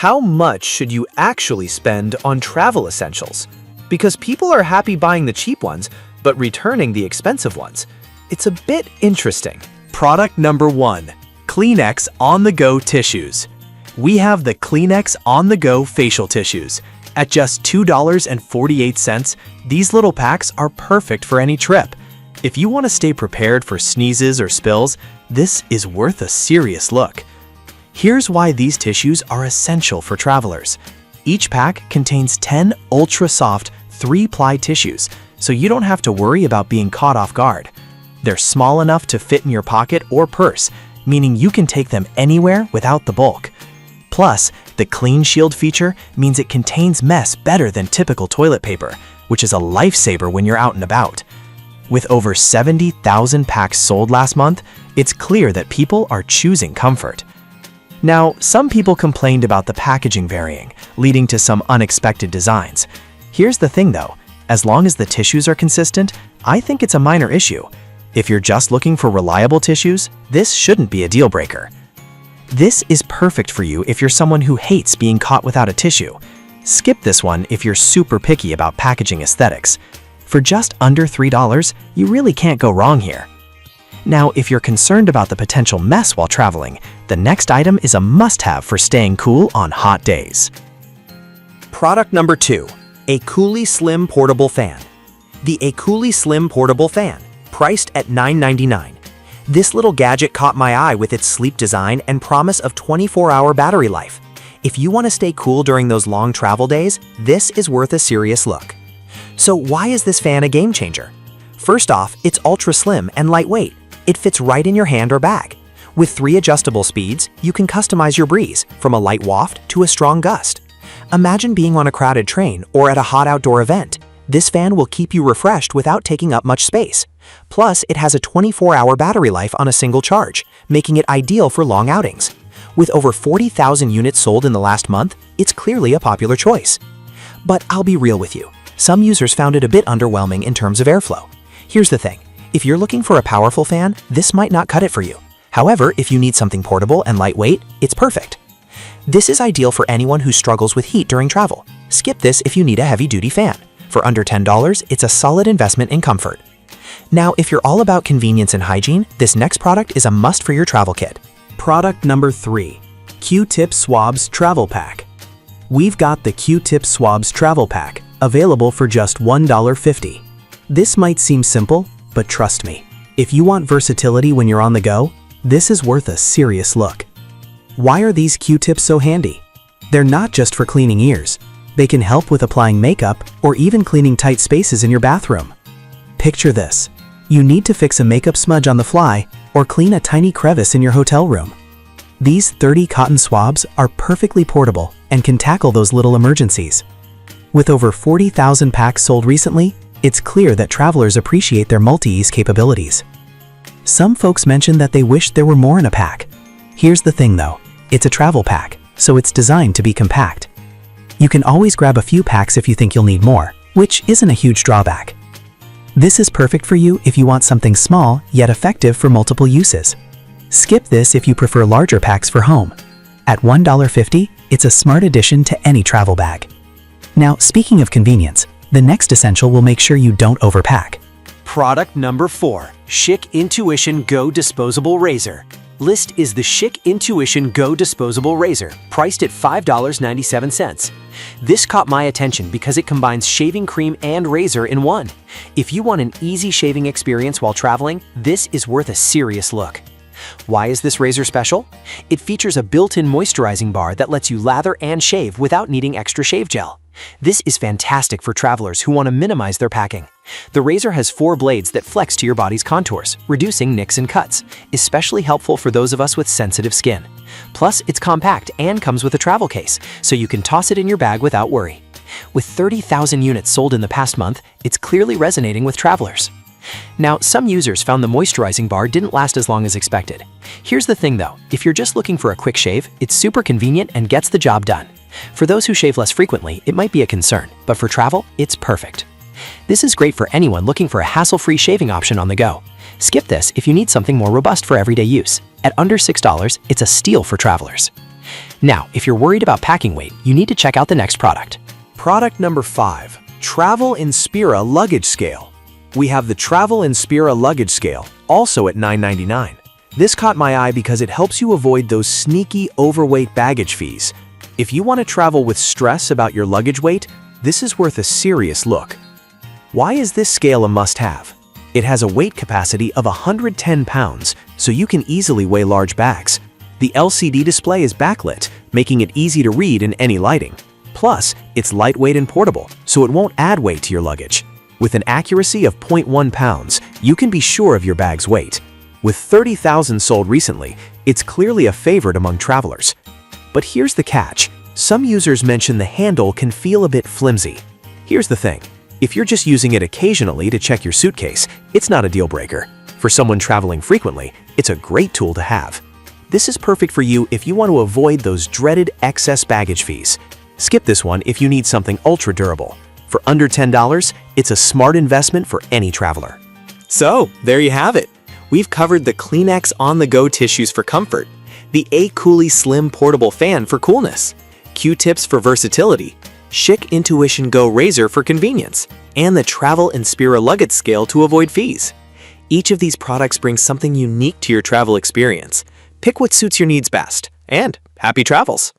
How much should you actually spend on travel essentials? Because people are happy buying the cheap ones, but returning the expensive ones. It's a bit interesting. Product number 1. Kleenex on-the-go tissues. We have the Kleenex on-the-go facial tissues. At just $2.48, these little packs are perfect for any trip. If you want to stay prepared for sneezes or spills, this is worth a serious look. Here's why these tissues are essential for travelers. Each pack contains 10 ultra-soft 3-ply tissues, so you don't have to worry about being caught off guard. They're small enough to fit in your pocket or purse, meaning you can take them anywhere without the bulk. Plus, the Clean Shield feature means it contains mess better than typical toilet paper, which is a lifesaver when you're out and about. With over 70,000 packs sold last month, it's clear that people are choosing comfort. Now, some people complained about the packaging varying, leading to some unexpected designs. Here's the thing though, as long as the tissues are consistent, I think it's a minor issue. If you're just looking for reliable tissues, this shouldn't be a deal breaker. This is perfect for you if you're someone who hates being caught without a tissue. Skip this one if you're super picky about packaging aesthetics. For just under $3, you really can't go wrong here. Now, if you're concerned about the potential mess while traveling, the next item is a must-have for staying cool on hot days. Product number 2. A Coolie Slim Portable Fan. The Coolie Slim Portable Fan, priced at $9.99. This little gadget caught my eye with its sleek design and promise of 24-hour battery life. If you want to stay cool during those long travel days, this is worth a serious look. So why is this fan a game changer? First off, it's ultra slim and lightweight. It fits right in your hand or bag. With 3 adjustable speeds, you can customize your breeze, from a light waft to a strong gust. Imagine being on a crowded train or at a hot outdoor event. This fan will keep you refreshed without taking up much space. Plus, it has a 24-hour battery life on a single charge, making it ideal for long outings. With over 40,000 units sold in the last month, it's clearly a popular choice. But I'll be real with you. Some users found it a bit underwhelming in terms of airflow. Here's the thing. If you're looking for a powerful fan, this might not cut it for you. However, if you need something portable and lightweight, it's perfect. This is ideal for anyone who struggles with heat during travel. Skip this if you need a heavy-duty fan. For under $10, it's a solid investment in comfort. Now, if you're all about convenience and hygiene, this next product is a must for your travel kit. Product number 3. Q-Tip Swabs Travel Pack. We've got the Q-Tip Swabs Travel Pack, available for just $1.50. This might seem simple, but trust me, if you want versatility when you're on the go, this is worth a serious look. Why are these Q-tips so handy? They're not just for cleaning ears. They can help with applying makeup or even cleaning tight spaces in your bathroom. Picture this. You need to fix a makeup smudge on the fly or clean a tiny crevice in your hotel room. These 30 cotton swabs are perfectly portable and can tackle those little emergencies. With over 40,000 packs sold recently, it's clear that travelers appreciate their multi-use capabilities. Some folks mentioned that they wish there were more in a pack. Here's the thing though, it's a travel pack, so it's designed to be compact. You can always grab a few packs if you think you'll need more, which isn't a huge drawback. This is perfect for you if you want something small yet effective for multiple uses. Skip this if you prefer larger packs for home. At $1.50, it's a smart addition to any travel bag. Now, speaking of convenience, the next essential will make sure you don't overpack. Product number 4. Schick Intuition Go Disposable Razor. List is the Schick Intuition Go Disposable Razor, priced at $5.97. This caught my attention because it combines shaving cream and razor in one. If you want an easy shaving experience while traveling, this is worth a serious look. Why is this razor special? It features a built-in moisturizing bar that lets you lather and shave without needing extra shave gel. This is fantastic for travelers who want to minimize their packing. The razor has 4 blades that flex to your body's contours, reducing nicks and cuts, especially helpful for those of us with sensitive skin. Plus, it's compact and comes with a travel case, so you can toss it in your bag without worry. With 30,000 units sold in the past month, it's clearly resonating with travelers. Now, some users found the moisturizing bar didn't last as long as expected. Here's the thing though, if you're just looking for a quick shave, it's super convenient and gets the job done. For those who shave less frequently, it might be a concern, but for travel, it's perfect. This is great for anyone looking for a hassle-free shaving option on the go. Skip this if you need something more robust for everyday use. At under $6, it's a steal for travelers. Now, if you're worried about packing weight, you need to check out the next product. Product number 5. Travel Inspira Luggage Scale. We have the Travel Inspira Luggage Scale, also at $9.99. This caught my eye because it helps you avoid those sneaky overweight baggage fees. If you want to travel with stress about your luggage weight, this is worth a serious look. Why is this scale a must-have? It has a weight capacity of 110 pounds, so you can easily weigh large bags. The LCD display is backlit, making it easy to read in any lighting. Plus, it's lightweight and portable, so it won't add weight to your luggage. With an accuracy of 0.1 pounds, you can be sure of your bag's weight. With 30,000 sold recently, it's clearly a favorite among travelers. But here's the catch. Some users mention the handle can feel a bit flimsy. Here's the thing. If you're just using it occasionally to check your suitcase, it's not a deal breaker. For someone traveling frequently, it's a great tool to have. This is perfect for you if you want to avoid those dreaded excess baggage fees. Skip this one if you need something ultra durable. For under $10, it's a smart investment for any traveler. So, there you have it. We've covered the Kleenex on-the-go tissues for comfort, the A-Coolie Slim Portable Fan for coolness, Q-tips for versatility, Schick Intuition Go Razor for convenience, and the Travel Inspira Luggage Scale to avoid fees. Each of these products brings something unique to your travel experience. Pick what suits your needs best, and happy travels!